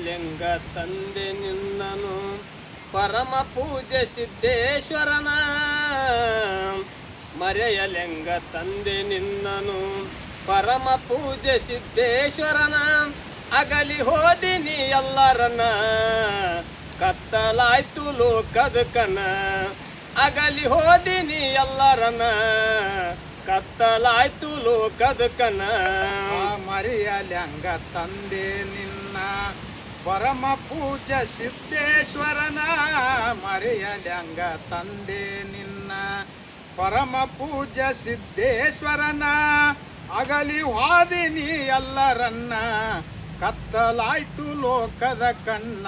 ಲಿಂಗ ತಂದೆ ನಿನ್ನನು ಪರಮ ಪೂಜೆ ಸಿದ್ದೇಶ್ವರನ ಮರೆಯಲೆಂಗ ತಂದೆ ನಿನ್ನನು ಪರಮ ಪೂಜೆ ಸಿದ್ದೇಶ್ವರನ ಅಗಲಿ ಹೋದಿನಿ ಎಲ್ಲರನ್ನ ಕತ್ತಲಾಯ್ತು ಲೋಕದ ಕನ ಅಗಲಿ ಹೋದಿನಿ ಎಲ್ಲರನ್ನ ಕತ್ತಲಾಯ್ತು ಲೋಕದ ಕನ ಮರೆಯಲೆಂಗ ತಂದೆ ನಿನ್ನ ಪರಮ ಪೂಜ ಸಿದ್ದೇಶ್ವರನ ಮರೆಯಲೆಂಗ ತಂದೆ ನಿನ್ನ ಪರಮ ಪೂಜ ಸಿದ್ದೇಶ್ವರನ ಅಗಲಿ ಹೋದಿನಿ ಎಲ್ಲರನ್ನ ಕತ್ತಲಾಯ್ತು ಲೋಕದ ಕಣ್ಣ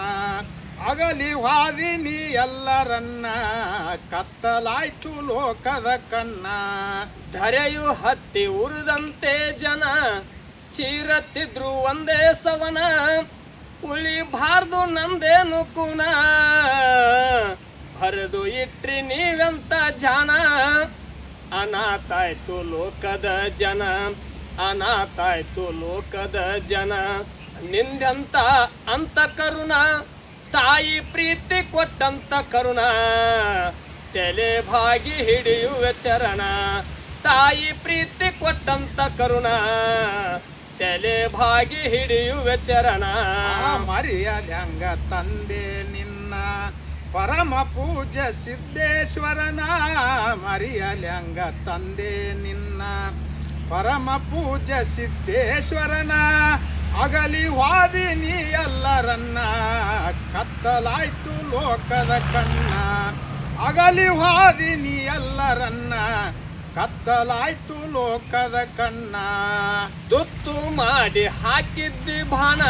ಅಗಲಿ ಹೋದಿನಿ ಎಲ್ಲರನ್ನ ಕತ್ತಲಾಯ್ತು ಲೋಕದ ಕಣ್ಣ ಧರೆಯು ಹತ್ತಿ ಉರಿದಂತೆ ಜನ ಚೀರತ್ತಿದ್ರು ಒಂದೇ ಸವನ ಉಳಿಬಾರ್ದು ನಂದೇನು ಕುಣ ಬರೆದು ಇಟ್ರಿ ನೀವೆಂತ ಜಾಣ ಅನಾಥಾಯ್ತು ಲೋಕದ ಜನ ಅನಾಥಾಯ್ತು ಲೋಕದ ಜನ ನಿಂದಂತ ಅಂತ ಕರುಣ ತಾಯಿ ಪ್ರೀತಿ ಕೊಟ್ಟಂತ ಕರುಣ ತಲೆ ಭಾಗಿ ಹಿಡಿಯುವ ಚರಣ ತಾಯಿ ಪ್ರೀತಿ ಕೊಟ್ಟಂತ ಕರುಣ ತಲೆ ಭಾಗಿ ಹಿಡಿಯುವ ಚರಣ ಮರೆಯಲೆಂಗ ತಂದೆ ನಿನ್ನ ಪರಮ ಪೂಜ ಸಿದ್ದೇಶ್ವರನ ಮರೆಯಲೆಂಗ ತಂದೆ ನಿನ್ನ ಪರಮ ಪೂಜ ಸಿದ್ದೇಶ್ವರನ ಅಗಲಿ ಹೋದಿನಿ ಎಲ್ಲರನ್ನ ಕತ್ತಲಾಯ್ತು ಲೋಕದ ಕಣ್ಣ ಅಗಲಿ ಹೋದಿನಿ ಎಲ್ಲರನ್ನ ಕತ್ತಲಾಯ್ತು ಲೋಕದ ಕಣ್ಣ ತುತ್ತು ಮಾಡಿ ಹಾಕಿದ್ದಿ ಬಾಣ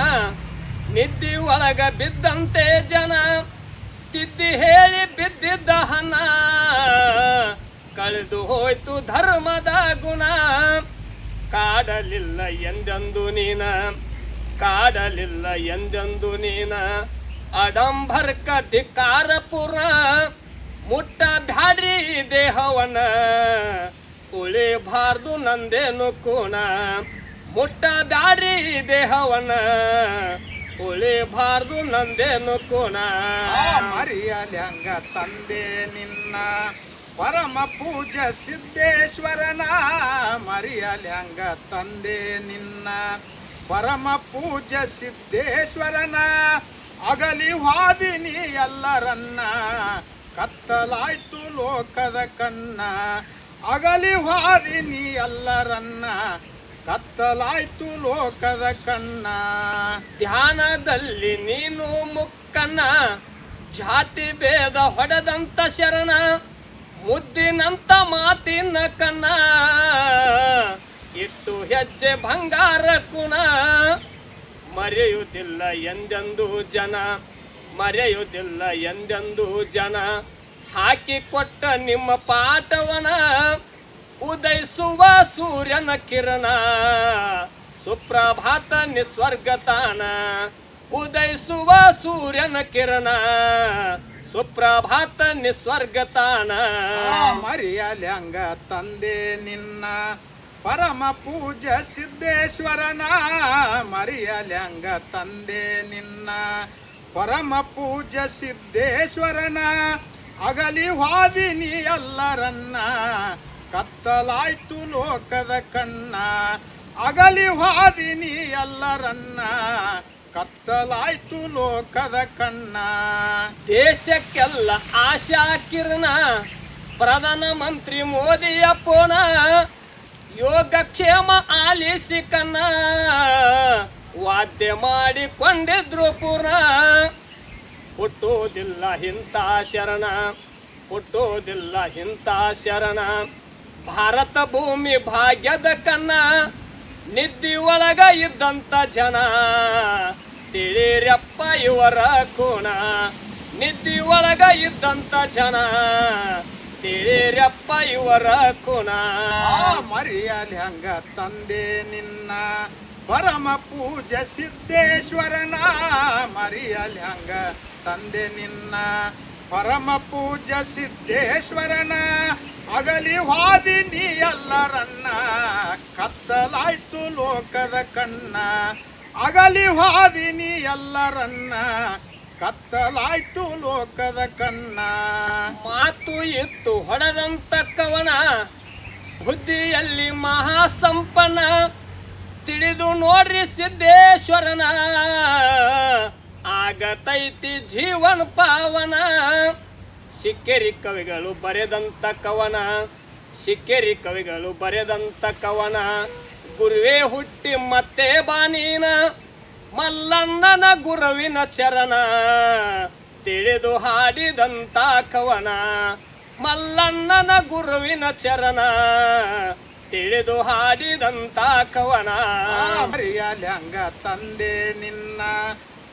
ನಿದ್ದಿ ಒಳಗ ಬಿದ್ದಂತೆ ಜನ ತಿದ್ದಿ ಹೇಳಿ ಬಿದ್ದಿದ್ದ ಹಣ ಕಳೆದು ಹೋಯ್ತು ಧರ್ಮದ ಗುಣ ಕಾಡಲಿಲ್ಲ ಎಂದೆಂದು ನೀನ ಕಾಡಲಿಲ್ಲ ಎಂದೆಂದು ನೀನ ಅಡಂಬರ್ಕ ಧಿಕ್ಕಾರಪುರ ಮುಟ್ಟ ಬ್ಯಾಡ್ರಿ ದೇಹವನ ಉಳಿಬಾರ್ದು ನಂದೇನು ಕೋಣ ಮುಟ್ಟ ಬ್ಯಾಡ್ರಿ ದೇಹವನ ಉಳಿಬಾರ್ದು ನಂದೇನು ಕೋಣ ಮರೆಯಲೆಂಗ ತಂದೆ ನಿನ್ನ ಪರಮ ಪೂಜ ಸಿದ್ದೇಶ್ವರನ ಮರೆಯಲೆಂಗ ತಂದೆ ನಿನ್ನ ಪರಮ ಪೂಜ ಸಿದ್ದೇಶ್ವರನ ಅಗಲಿ ಹೋದಿನಿ ಎಲ್ಲರನ್ನ ಕತ್ತಲಾಯ್ತು ಲೋಕದ ಕಣ್ಣ ಅಗಲಿ ಹೋದಿನಿ ಎಲ್ಲರನ್ನ ಕತ್ತಲಾಯ್ತು ಲೋಕದ ಕಣ್ಣ ಧ್ಯಾನದಲ್ಲಿ ನೀನು ಮುಕ್ಕನ್ನ ಜಾತಿ ಭೇದ ಹೊಡೆದಂತ ಶರಣ ಮುದ್ದಿನಂತ ಮಾತಿನ ಕಣ್ಣ ಇಟ್ಟು ಹೆಜ್ಜೆ ಬಂಗಾರ ಕುಣ ಮರೆಯುವುದಿಲ್ಲ ಎಂದೆಂದು ಜನ ಮರೆಯುವುದಿಲ್ಲ ಎಂದೆಂದು ಜನ ಹಾಕಿಕೊಟ್ಟ ನಿಮ್ಮ ಪಾಠವನ ಉದಯಿಸುವ ಸೂರ್ಯನ ಕಿರಣ ಸುಪ್ರಭಾತ ನಿಸ್ವರ್ಗತಾನ ಉದಯಿಸುವ ಸೂರ್ಯನ ಕಿರಣ ಸುಪ್ರಭಾತ ನಿಸ್ವರ್ಗತಾನ ಮರೆಯಲೆಂಗ ತಂದೆ ನಿನ್ನ ಪರಮ ಪೂಜ ಸಿದ್ದೇಶ್ವರನ ಮರೆಯಲೆಂಗ ತಂದೆ ನಿನ್ನ ಪರಮ ಪೂಜ ಸಿದ್ದೇಶ್ವರನ ಅಗಲಿ ಹೋದಿನಿ ಎಲ್ಲರನ್ನ ಕತ್ತಲಾಯ್ತು ಲೋಕದ ಕಣ್ಣ ಅಗಲಿ ಹೋದಿನಿ ಎಲ್ಲರನ್ನ ಕತ್ತಲಾಯ್ತು ಲೋಕದ ಕಣ್ಣ ದೇಶಕ್ಕೆಲ್ಲ ಆಶಾ ಕಿರಣ ಪ್ರಧಾನ ಮಂತ್ರಿ ಮೋದಿಯ ಪೋಣ ಯೋಗಕ್ಷೇಮ ಆಲಿಸಿ ಕಣ್ಣ ವಾದ್ಯ ಮಾಡಿಕೊಂಡಿದ್ರು ಪುರ ಹುಟ್ಟೋದಿಲ್ಲ ಇಂಥ ಶರಣ ಹುಟ್ಟೋದಿಲ್ಲ ಇಂಥ ಶರಣ ಭಾರತ ಭೂಮಿ ಭಾಗ್ಯದ ಕಣ್ಣ ನಿದ್ದಿ ಒಳಗ ಇದ್ದಂತ ಜನ ತಿಳಿರಪ್ಪ ಇವರ ಕೋಣ ನಿದ್ದಿ ಒಳಗ ಇದ್ದಂತ ಜನ ತಿಳಿರಪ್ಪ ಇವರ ಕೋಣ ಮರೆಯಲೆಂಗ ತಂದೆ ನಿನ್ನ ಪರಮ ಪೂಜ ಸಿದ್ದೇಶ್ವರನ ಮರೆಯಲೆಂಗ ತಂದೆ ನಿನ್ನ ಪರಮ ಪೂಜ ಸಿದ್ದೇಶ್ವರನ ಅಗಲಿ ಹೋದಿನಿ ಎಲ್ಲರನ್ನ ಕತ್ತಲಾಯ್ತು ಲೋಕದ ಕಣ್ಣ ಅಗಲಿ ಹಾದಿನಿ ಎಲ್ಲರನ್ನ ಕತ್ತಲಾಯ್ತು ಲೋಕದ ಕಣ್ಣ ಮಾತು ಇತ್ತು ಹೊಡೆದಂತ ಕವನ ಬುದ್ಧಿಯಲ್ಲಿ ಮಹಾಸಂಪನ್ನ ತಿಳಿದು ನೋಡ್ರಿ ಸಿದ್ದೇಶ್ವರನ ಆಗತೈತಿ ಜೀವನ ಪಾವನ ಸಿಕ್ಕೇರಿ ಕವಿಗಳು ಬರೆದಂತ ಕವನ ಸಿಕ್ಕೇರಿ ಕವಿಗಳು ಬರೆದಂತ ಕವನ ಗುರುವೇ ಹುಟ್ಟಿ ಮತ್ತೆ ಬಾನೀನ ಮಲ್ಲಣ್ಣನ ಗುರುವಿನ ಚರಣ ತಿಳಿದು ಹಾಡಿದಂತ ಕವನ ಮಲ್ಲಣ್ಣನ ಗುರುವಿನ ಚರಣ ತಿಳಿದು ಹಾಡಿದಂತ ಕವನ ಮರಿಯಲ್ಯಾಂಗ ತಂದೆ ನಿನ್ನ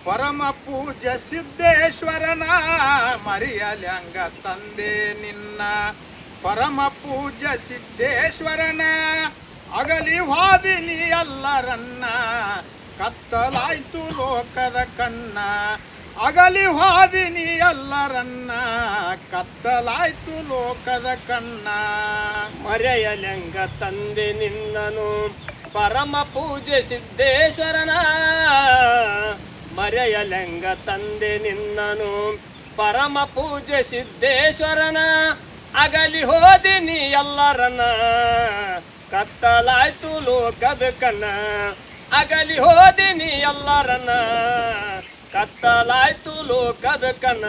ಪರಮ ಪೂಜ ಸಿದ್ದೇಶ್ವರನ ಮರಿಯಲ್ಯಾಂಗ ತಂದೆ ನಿನ್ನ ಪರಮ ಪೂಜ ಸಿದ್ದೇಶ್ವರನ ಅಗಲಿ ವಾದಿನಿ ಎಲ್ಲರನ್ನ ಕತ್ತಲಾಯ್ತು ಲೋಕದ ಕಣ್ಣ ಅಗಲಿ ವಾದಿನಿ ಎಲ್ಲರನ್ನ ಕತ್ತಲಾಯ್ತು ಲೋಕದ ಕಣ್ಣ ಮರೆಯಲೆಂಗ ತಂದೆ ನಿನ್ನನು ಪರಮ ಪೂಜೆ ಸಿದ್ದೇಶ್ವರನ ಮರೆಯಲೆಂಗ ತಂದೆ ನಿನ್ನನು ಪರಮ ಪೂಜೆ ಸಿದ್ದೇಶ್ವರನ ಅಗಲಿ ಹೋದಿನಿ ಎಲ್ಲರನ್ನ ಕತ್ತಲಾಯ್ತು ಲೋಕದ ಕಣ್ಣ ಅಗಲಿ ಹೋದಿನಿ ಎಲ್ಲರನ್ನ ಕತ್ತಲಾಯ್ತು ಲೋಕದ ಕಣ್ಣ